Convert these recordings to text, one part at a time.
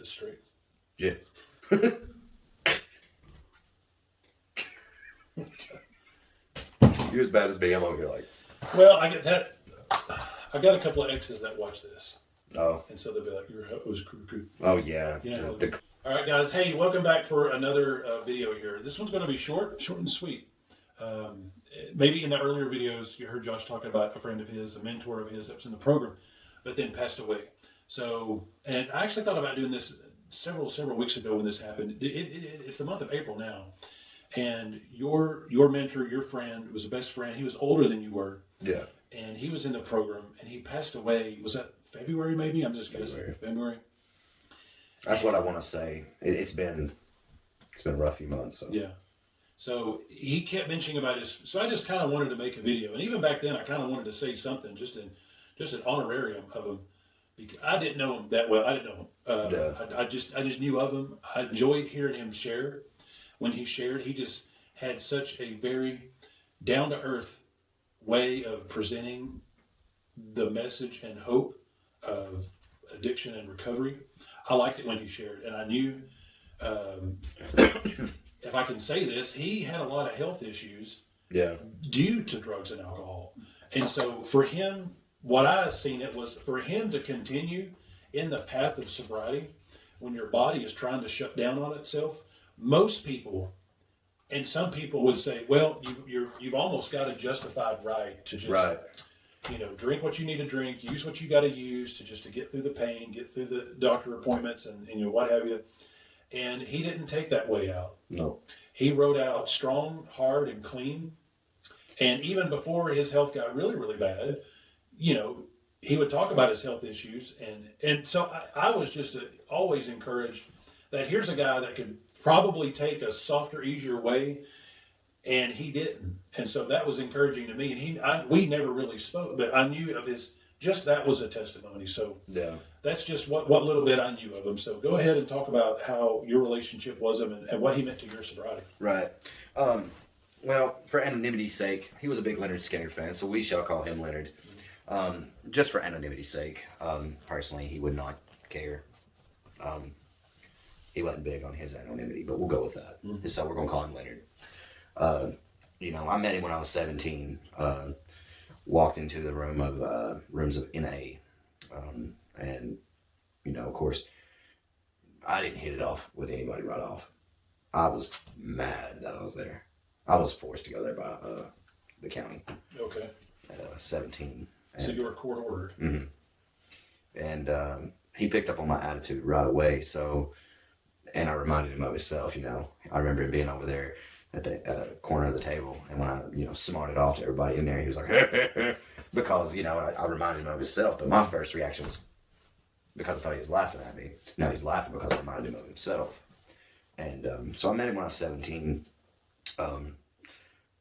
this straight. Yeah. You're as bad as me. I'm over here like. Well, I get that. I got a couple of exes that watch this, Oh. and so they'll be like, "It was cool." Oh yeah. You know. All right, guys. Hey, welcome back for another video here. This one's going to be short and sweet. Maybe in the earlier videos you heard Josh talking about a friend of his, a mentor of his that was in the program, but then passed away. So, and I actually thought about doing this several weeks ago when this happened. It's the month of April now, and your mentor, your friend, was a best friend. He was older than you were. Yeah. And he was in the program, and he passed away. Was that February? Maybe I'm just guessing. February. That's what I want to say. It's been a rough few months. So. Yeah. So he kept mentioning about his. So I just kind of wanted to make a video, and even back then, I kind of wanted to say something, just an honorarium of him, because I didn't know him that well. I didn't know him. Yeah. I just knew of him. I enjoyed hearing him share. When he shared, he just had such a very down to earth way of presenting the message and hope of addiction and recovery. I liked it when he shared, and I knew. If I can say this, he had a lot of health issues due to drugs and alcohol. And so for him, what I seen it was for him to continue in the path of sobriety when your body is trying to shut down on itself. Most people, and some people would say, well, you've almost got a justified right to just drink what you need to drink, use what you got to use to get through the pain, get through the doctor appointments and what have you. And he didn't take that way out. No. He wrote out strong, hard, and clean. And even before his health got really, really bad, he would talk about his health issues. And so I was just always encouraged that here's a guy that could probably take a softer, easier way, and he didn't. And so that was encouraging to me. And we never really spoke, but I knew of his. Just that was a testimony. So that's just what little bit I knew of him. So go ahead and talk about how your relationship was him and what he meant to your sobriety. Right. Well, for anonymity's sake, he was a big Leonard Skinner fan, so we shall call him Leonard. Just for anonymity's sake, personally, he would not care. He wasn't big on his anonymity, but we'll go with that. Mm-hmm. So we're going to call him Leonard. I met him when I was 17. Walked into the rooms of NA, and of course, I didn't hit it off with anybody right off. I was mad that I was there. I was forced to go there by the county. Okay. At 17. So you were court ordered. Mm-hmm. And he picked up on my attitude right away. So, and I reminded him of himself. I remember him being over there at the corner of the table, and when I, smarted off to everybody in there, he was like, because, I reminded him of himself, but my first reaction was because I thought he was laughing at me. Now he's laughing because I reminded him of himself. And so I met him when I was 17.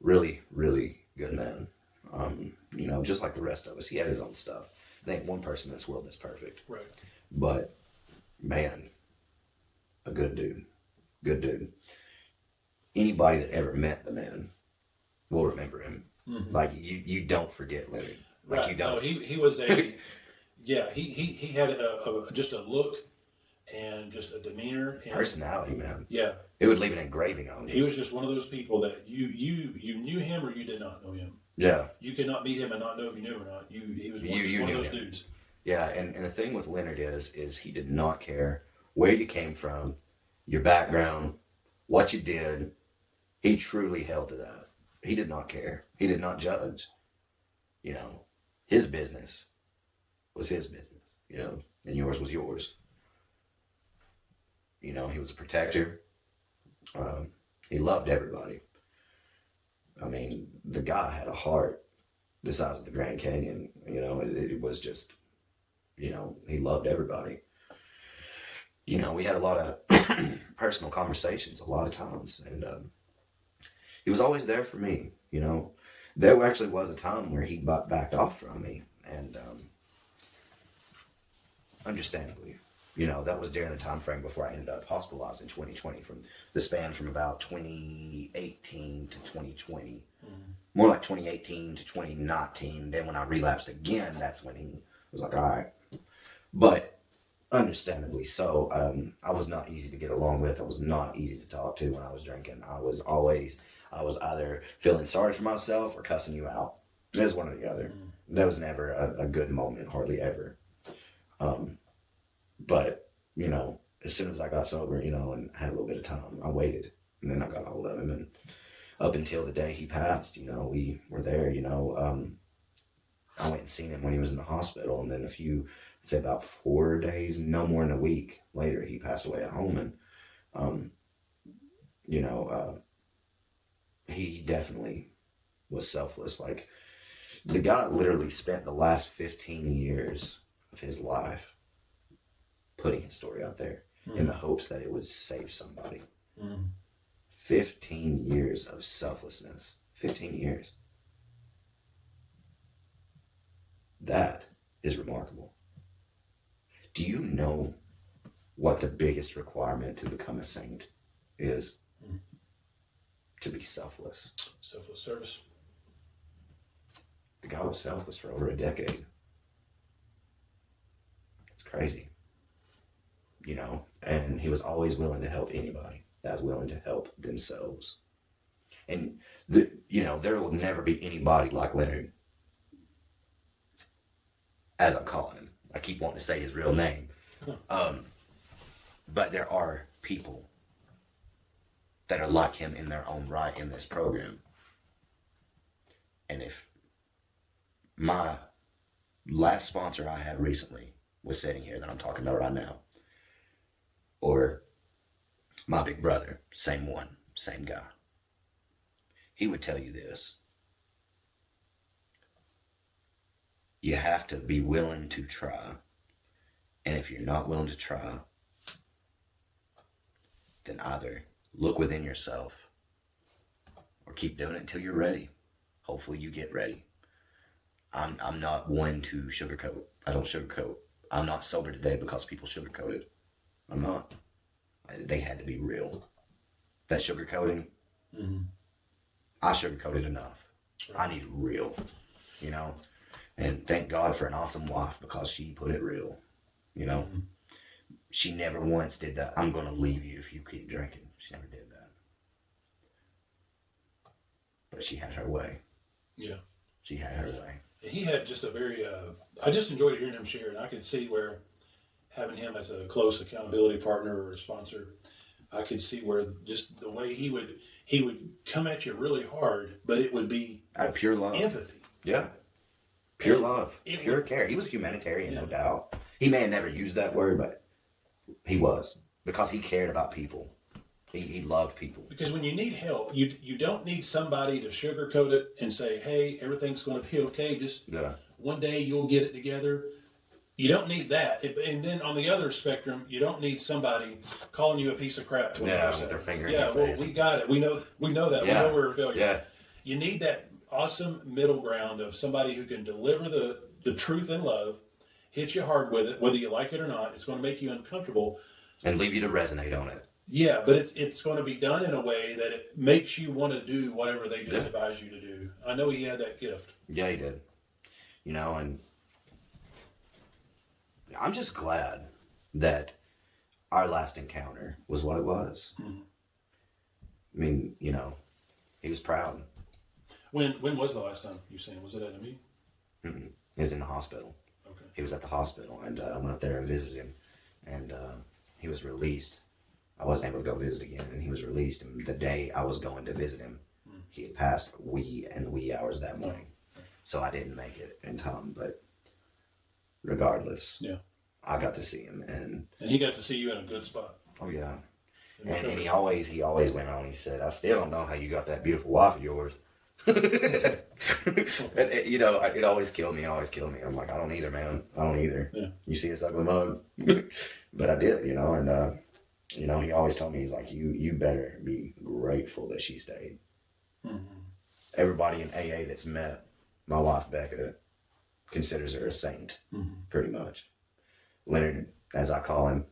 Really, really good man. Just like the rest of us, he had his own stuff. There ain't one person in this world that's perfect. Right. But, man, a good dude. Good dude. Anybody that ever met the man will remember him. Mm-hmm. Like you don't forget Leonard. Like right. You don't. No, he was a he had just a look and just a demeanor and personality, man. Yeah. It would leave an engraving on you. He was just one of those people that you knew him or you did not know him. Yeah. You could not meet him and not know if you knew him or not. He was one of those dudes. Yeah, and the thing with Leonard is he did not care where you came from, your background, what you did. He truly held to that. He did not care. He did not judge. His business was his business, and yours was yours. He was a protector. He loved everybody. I mean, the guy had a heart the size of the Grand Canyon. It was just, he loved everybody. We had a lot of personal conversations a lot of times, and he was always there for me. There actually was a time where he backed off from me, and understandably, that was during the time frame before I ended up hospitalized in 2020, from the span from about 2018 to 2020, more like 2018 to 2019. Then when I relapsed again, that's when he was like, all right. But understandably so. I was not easy to get along with. I was not easy to talk to when I was drinking. I was either feeling sorry for myself or cussing you out. It was one or the other. There was never a good moment, hardly ever. But, you know, as soon as I got sober, you know, and had a little bit of time, I waited. And then I got a hold of him. And up until the day he passed, you know, we were there, you know. I went and seen him when he was in the hospital. And then I'd say about 4 days, no more than a week later, he passed away at home. And, you know, he definitely was selfless. Like, the guy literally spent the last 15 years of his life putting his story out there in the hopes that it would save somebody. 15 years of selflessness. 15 years. That is remarkable. Do you know what the biggest requirement to become a saint is? To be selfless. Selfless service. The guy was selfless for over a decade. It's crazy. You know, and he was always willing to help anybody that was willing to help themselves. And, you know, there will never be anybody like Leonard. As I'm calling him. I keep wanting to say his real name. But there are people that are like him in their own right in this program. And if my last sponsor I had recently was sitting here that I'm talking about right now, or my big brother, same one, same guy, he would tell you this. You have to be willing to try. And if you're not willing to try, then either look within yourself or keep doing it until you're ready. Hopefully you get ready. I'm not one to sugarcoat. I don't sugarcoat. I'm not sober today because people sugarcoat it. I'm not. They had to be real. That sugarcoating, I sugarcoated enough. I need real, you know? And thank God for an awesome wife because she put it real, you know? She never once did that. I'm going to leave you if you keep drinking. She never did that. But she had her way. Yeah. She had her way. He had just a very, I just enjoyed hearing him share, and I could see where having him as a close accountability partner or a sponsor, I could see where just the way he would come at you really hard, but it would be out of pure love. Empathy. Yeah. Pure love. Pure care. He was humanitarian, no doubt. He may have never used that word, but he was. Because he cared about people. He loved people. Because when you need help, you don't need somebody to sugarcoat it and say, hey, everything's going to be okay. Just one day you'll get it together. You don't need that. And then on the other spectrum, you don't need somebody calling you a piece of crap. Yeah, with their finger in your face. We got it. We know that. We know we're a failure. Yeah. You need that awesome middle ground of somebody who can deliver the truth in love, hit you hard with it, whether you like it or not. It's going to make you uncomfortable. And leave you to resonate on it. Yeah, but it's going to be done in a way that it makes you want to do whatever they just advise you to do. I know he had that gift. Yeah, he did. You know, and I'm just glad that our last encounter was what it was. I mean, you know, he was proud. When was the last time you seen him? Was it at a meeting? He was in the hospital. Okay. He was at the hospital, and I went up there and visited him, and he was released. I wasn't able to go visit again, and he was released. And the day I was going to visit him, he had passed wee hours that morning. So I didn't make it in time, but regardless, I got to see him. And he got to see you in a good spot. Oh, yeah. And he always went on, he said, I still don't know how you got that beautiful wife of yours. And, you know, it always killed me. I'm like, I don't either, man. I don't either. Yeah. You see this ugly mug? But I did, you know, and you know, he always told me, he's like, you better be grateful that she stayed. Everybody in AA that's met my wife, Becca, considers her a saint, pretty much. Leonard, as I call him,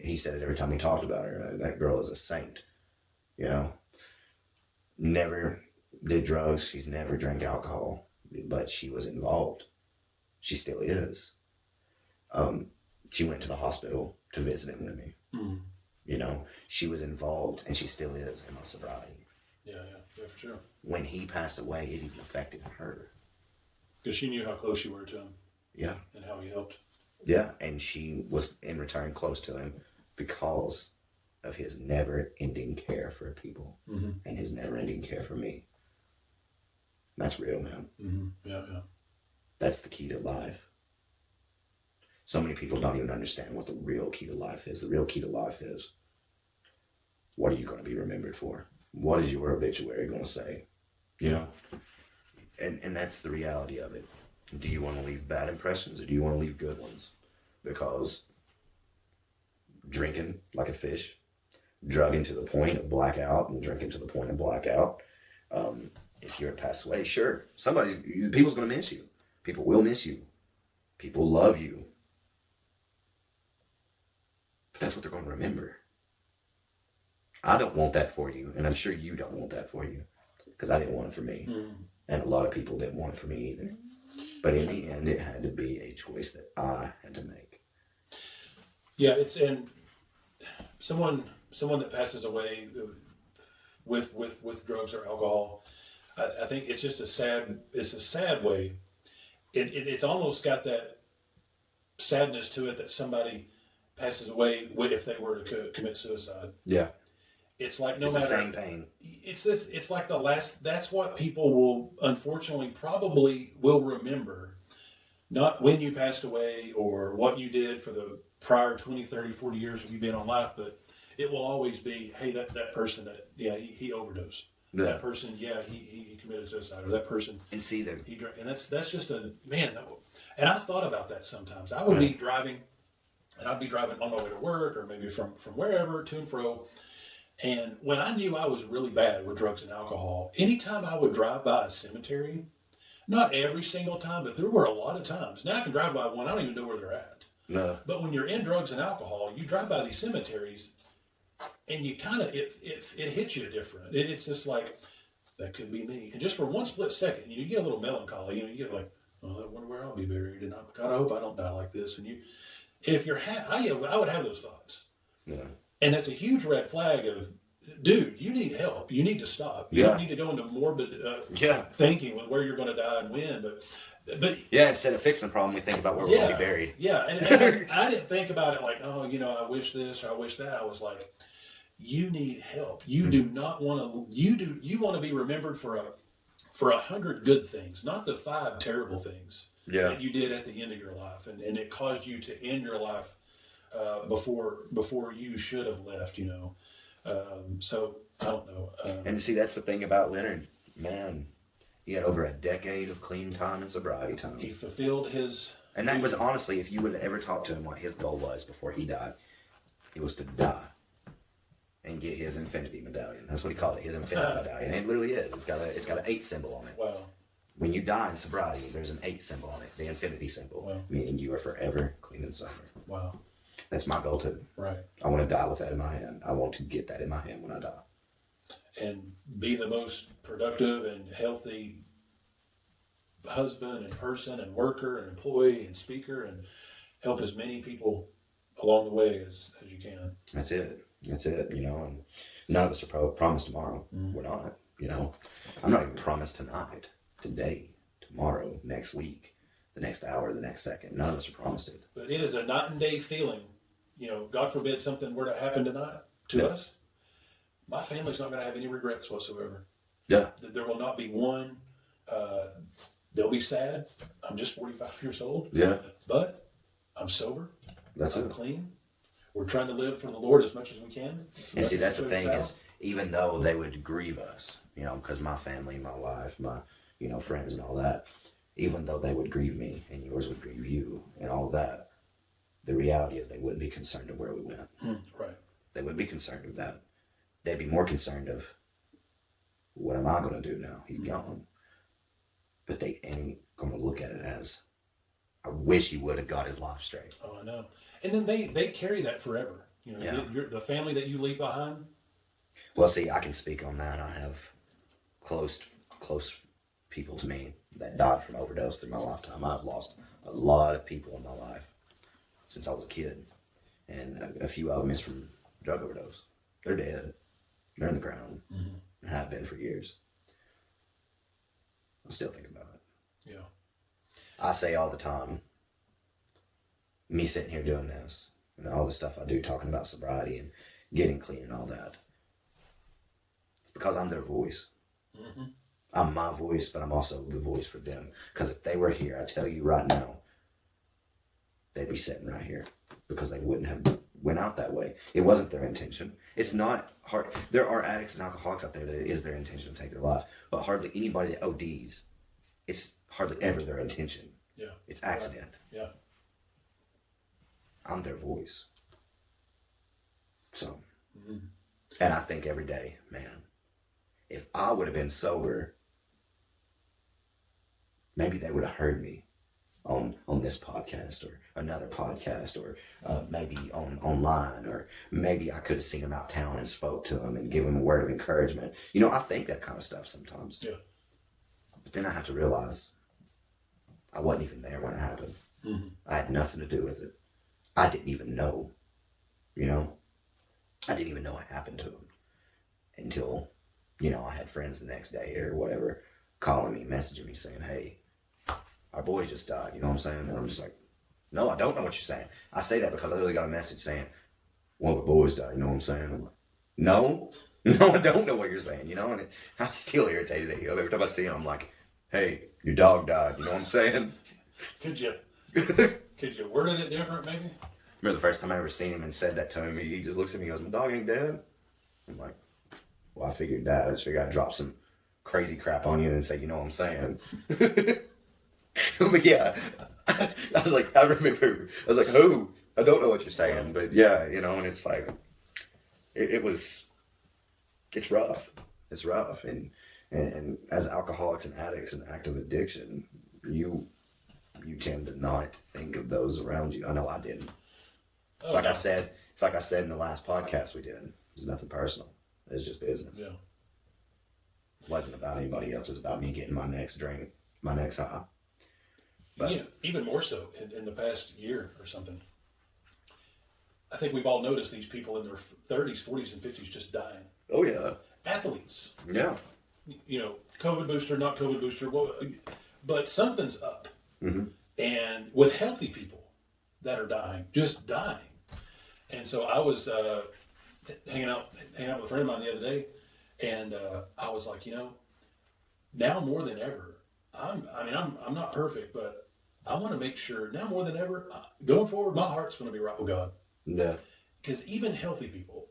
he said it every time we talked about her. That girl is a saint, you know. Never did drugs. She's never drank alcohol, but she was involved. She still is. She went to the hospital to visit him with me. Mm. You know, she was involved, and she still is, in my sobriety. Yeah, for sure. When he passed away, it even affected her. Because she knew how close you were to him. Yeah. And how he helped. Yeah, and she was in return close to him because of his never-ending care for people and his never-ending care for me. That's real, man. Mm-hmm. Yeah. That's the key to life. So many people don't even understand what the real key to life is. The real key to life is, what are you going to be remembered for? What is your obituary going to say? You know? And that's the reality of it. Do you want to leave bad impressions or do you want to leave good ones? Because drinking like a fish, drugging to the point of blackout and drinking to the point of blackout, if you're passed away, sure, people's going to miss you. People will miss you. People love you. But that's what they're going to remember. I don't want that for you, and I'm sure you don't want that for you, because I didn't want it for me. And a lot of people didn't want it for me either. But in the end, it had to be a choice that I had to make. Yeah, and someone that passes away with drugs or alcohol, I think it's just a sad way. It's almost got that sadness to it that somebody passes away if they were to commit suicide. Yeah. It's like it's the same pain. It's like the last. That's what people will unfortunately probably will remember, not when you passed away or what you did for the prior 20, 30, 40 years of you being on life, but it will always be, hey, that person he overdosed. Yeah. That person, he committed suicide, or that person. And see them. He drank, and that's just a man. And I thought about that sometimes. I would be driving, and I'd be driving on my way to work, or maybe from wherever to and fro. And when I knew I was really bad with drugs and alcohol, anytime I would drive by a cemetery, not every single time, but there were a lot of times. Now I can drive by one, I don't even know where they're at. No. But when you're in drugs and alcohol, you drive by these cemeteries, and you kind of, it hits you different. It's just like, that could be me. And just for one split second, you get a little melancholy. You get like, oh, I wonder where I'll be buried. And God, I hope I don't die like this. And if you're, I would have those thoughts. Yeah. And that's a huge red flag of, dude, you need help. You need to stop. You don't need to go into morbid thinking with where you're going to die and when. But instead of fixing the problem, we think about where we're going to be buried. Yeah, and I didn't think about it like, oh, I wish this or I wish that. I was like, you need help. You do not want to. You want to be remembered for 100 good things, not the 5 terrible things that you did at the end of your life, and it caused you to end your life before you should have left. So I don't know. And see, that's the thing about Leonard, man. He had over a decade of clean time and sobriety time. He fulfilled his. And that was honestly, if you would have ever talked to him, what his goal was before he died, it was to die and get his infinity medallion. That's what he called it, his infinity medallion. And it literally is. It's got an 8 symbol on it. Wow. When you die in sobriety, there's an 8 symbol on it, the infinity symbol, meaning you are forever clean and sober. Wow. That's my goal too. Right. I want to die with that in my hand. I want to get that in my hand when I die. And be the most productive and healthy husband and person and worker and employee and speaker, and help as many people along the way as you can. That's it. And none of us are promised tomorrow. We're not, I'm not even promised tonight, today, tomorrow, next week, the next hour, the next second. None of us are promised it. But it is a night and day feeling. God forbid something were to happen tonight to us. My family's not going to have any regrets whatsoever. Yeah. There will not be one. They'll be sad. I'm just 45 years old. Yeah. But I'm sober. I'm it. Clean. We're trying to live for the Lord as much as we can. And see, that's the thing is, even though they would grieve us, because my family, my wife, my, friends and all that, even though they would grieve me and yours would grieve you and all that, the reality is they wouldn't be concerned of where we went. Right. They wouldn't be concerned of that. They'd be more concerned of, what am I going to do now? He's gone. But they ain't going to look at it as, I wish he would have got his life straight. Oh, I know. And then they carry that forever. The family that you leave behind. Well, see, I can speak on that. I have close people to me that died from overdose through my lifetime. I've lost a lot of people in my life since I was a kid. And a few of them is from drug overdose. They're dead. They're in the ground. Mm-hmm. And have been for years. I still think about it. Yeah. I say all the time, me sitting here doing this, and all the stuff I do, talking about sobriety and getting clean and all that, it's because I'm their voice. Mm-hmm. I'm my voice, but I'm also the voice for them. Because if they were here, I tell you right now, they'd be sitting right here because they wouldn't have went out that way. It wasn't their intention. It's not hard. There are addicts and alcoholics out there that it is their intention to take their life, but hardly anybody that ODs, it's hardly ever their intention. Yeah. It's accident. Yeah. I'm their voice. So, mm-hmm. And I think every day, man, if I would have been sober, maybe they would have heard me on this podcast or another podcast, or maybe online, or maybe I could have seen them out town and spoke to them and give them a word of encouragement. You know, I think that kind of stuff sometimes. Yeah. But then I have to realize I wasn't even there when it happened. Mm-hmm. I had nothing to do with it. I didn't even know, you know? I didn't even know it happened to them until, you know, I had friends the next day or whatever calling me, messaging me saying, hey, our boy just died, you know what I'm saying? And I'm just like, no, I don't know what you're saying. I say that because I literally got a message saying, one of our boys died, you know what I'm saying? I'm like, no, I don't know what you're saying, you know? And I'm still irritated at you. Every time I see him, I'm like, hey, your dog died, you know what I'm saying? Could you worded it different, maybe? Remember the first time I ever seen him and said that to him, he just looks at me and goes, my dog ain't dead. I'm like, well, I figured that. I just figured I'd drop some crazy crap on you and say, you know what I'm saying? But yeah, I was like, I remember, I was like, who? I don't know what you're saying, but yeah, you know, and it's like, it's rough. It's rough. And as alcoholics and addicts and active addiction, you tend to not think of those around you. I know I didn't. It's like I said in the last podcast we did, it's nothing personal. It's just business. Yeah. It wasn't about anybody else. It's about me getting my next drink, my next high. But, yeah, even more so in the past year or something. I think we've all noticed these people in their 30s, 40s, and 50s just dying. Oh, yeah. Athletes. Yeah. You know, COVID booster, not COVID booster, well, but something's up. Mm-hmm. And with healthy people that are dying, just dying. And so I was hanging out with a friend of mine the other day, and I was like, you know, now more than ever, I'm not perfect, but I want to make sure now more than ever, going forward, my heart's going to be right with God. Yeah. Because even healthy people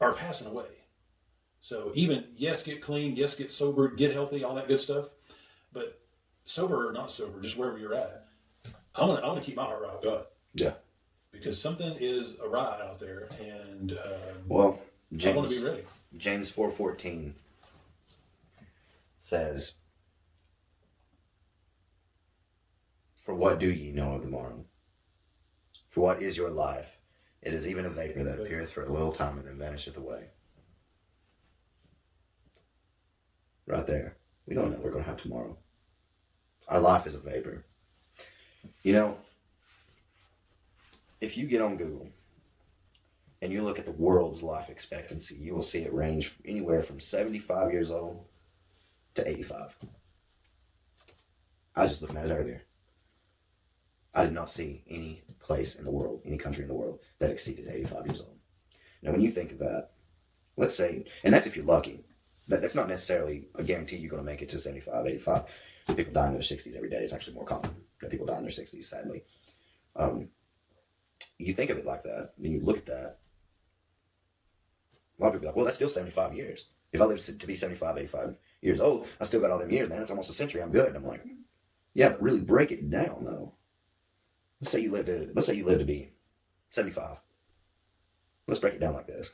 are passing away. So even, yes, get clean, yes, get sober, get healthy, all that good stuff. But sober or not sober, just wherever you're at, I want to keep my heart right with God. Yeah. Because something is awry out there, and well, I want to be ready. James 4:14 says, for what do ye know of tomorrow? For what is your life? It is even a vapor that appeareth for a little time and then vanisheth away. Right there. We don't know what we're going to have tomorrow. Our life is a vapor. You know, if you get on Google and you look at the world's life expectancy, you will see it range anywhere from 75 years old to 85. I was just looking at it earlier. I did not see any place in the world, any country in the world, that exceeded 85 years old. Now, when you think of that, let's say, and that's if you're lucky. That's not necessarily a guarantee you're going to make it to 75, 85. People die in their 60s every day. It's actually more common that people die in their 60s, sadly. You think of it like that, and you look at that. A lot of people are like, well, that's still 75 years. If I live to be 75, 85 years old, I still got all them years, man. It's almost a century. I'm good. And I'm like, yeah, but really break it down, though. Let's say you live to be 75. Let's break it down like this.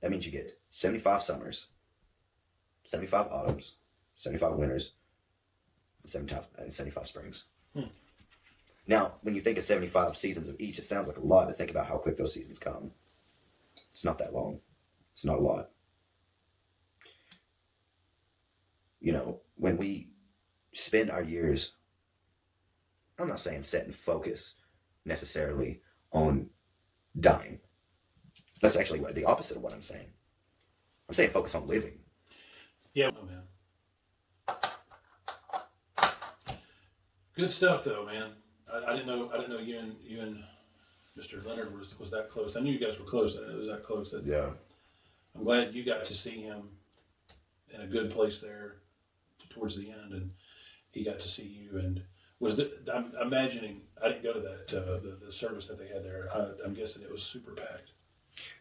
That means you get 75 summers, 75 autumns, 75 winters, 75 springs. Now, when you think of 75 seasons of each, it sounds like a lot, but think about how quick those seasons come. It's not that long. It's not a lot. You know, when we spend our years I'm not saying set and focus necessarily on dying. That's actually the opposite of what I'm saying. I'm saying focus on living. Yeah, oh, man. Good stuff, though, man. I didn't know you and Mr. Leonard was that close. I knew you guys were close. I didn't know it was that close. Yeah. I'm glad you got to see him in a good place there towards the end, and he got to see you. And I'm imagining, I didn't go to that the service that they had there. I'm guessing it was super packed.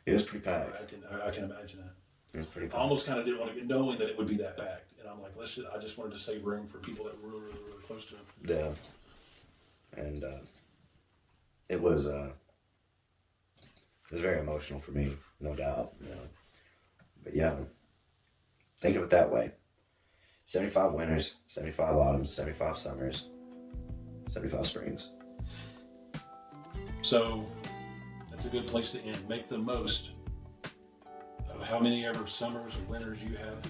It was pretty packed. I can imagine that. It was pretty I packed. almost kind of didn't want to get knowing that it would be that packed, and I'm like, I just wanted to save room for people that were really close to him. Yeah. And it was very emotional for me, no doubt. You know. But yeah, think of it that way. 75 winters, 75 autumns, 75 summers, 75 springs. So that's a good place to end. Make the most of how many ever summers or winters you have